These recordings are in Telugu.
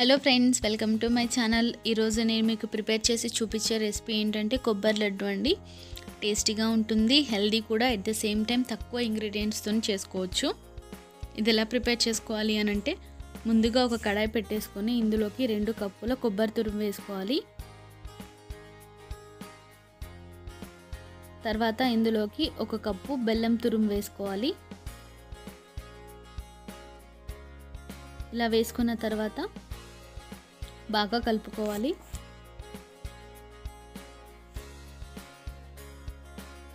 Hello friends, welcome to my channel. ఈరోజు నేను మీకు ప్రిపేర్ చేసి చూపించే రెసిపీ ఏంటంటే కొబ్బరి లడ్డు అండి. టేస్టీగా ఉంటుంది, హెల్దీ కూడా. ఎట్ ద సేమ్ టైం తక్కువ ఇంగ్రీడియంట్స్తో చేసుకోవచ్చు. ఇది ఎలా ప్రిపేర్ చేసుకోవాలి అని అంటే, ముందుగా ఒక కడాయి పెట్టేసుకొని ఇందులోకి 2 కప్పుల కొబ్బరి తురుము వేసుకోవాలి. తర్వాత ఇందులోకి 1 కప్పు బెల్లం తురుము వేసుకోవాలి. ఇలా వేసుకున్న తర్వాత బాగా కలుపుకోవాలి.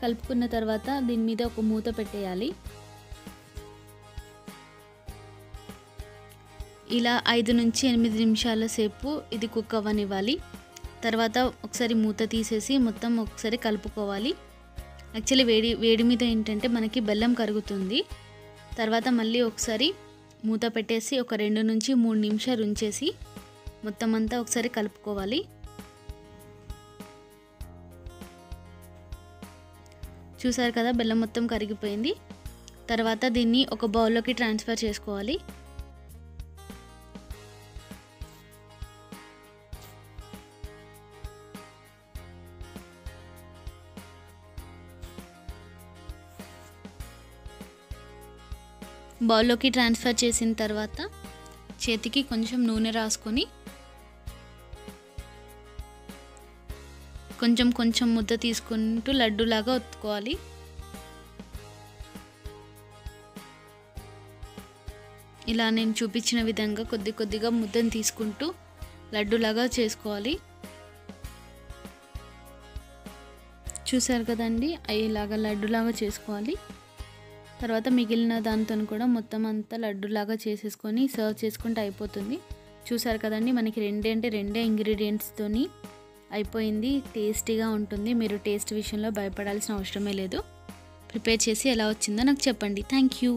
కలుపుకున్న తర్వాత దీని మీద ఒక మూత పెట్టేయాలి. ఇలా 5 నుంచి 8 నిమిషాల సేపు ఇది కుక్ అవ్వనివ్వాలి. తర్వాత ఒకసారి మూత తీసేసి మొత్తం ఒకసారి కలుపుకోవాలి. యాక్చువల్లీ వేడి మీద ఏంటంటే మనకి బెల్లం కరుగుతుంది. తర్వాత మళ్ళీ ఒకసారి మూత పెట్టేసి ఒక 2 నుంచి 3 నిమిషాలు ఉంచేసి మొత్తం అంతా ఒకసారి కలుపుకోవాలి. చూసారు కదా, బెల్లం మొత్తం కరిగిపోయింది. తర్వాత దీన్ని ఒక బౌల్లోకి ట్రాన్స్ఫర్ చేసుకోవాలి. బౌల్లోకి ట్రాన్స్ఫర్ చేసిన తర్వాత చేతికి కొంచెం నూనె రాసుకొని కొంచెం ముద్ద తీసుకుంటూ లడ్డూలాగా ఒత్తుకోవాలి. ఇలా నేను చూపించిన విధంగా కొద్దిగా ముద్దను తీసుకుంటూ లడ్డూలాగా చేసుకోవాలి. చూసారు కదండి, ఇలాగా లడ్డూలాగా చేసుకోవాలి. తర్వాత మిగిలిన దాంతో కూడా మొత్తం అంతా లడ్డూలాగా చేసేసుకొని సర్వ్ చేసుకుంటే అయిపోతుంది. చూసారు కదండి, మనకి 2 ఇంగ్రీడియంట్స్తోని అయిపోయింది. టేస్టీగా ఉంటుంది. మీరు టేస్ట్ విషయంలో భయపడాల్సిన అవసరమే లేదు. ప్రిపేర్ చేసి ఎలా వచ్చిందో నాకు చెప్పండి. Thank you.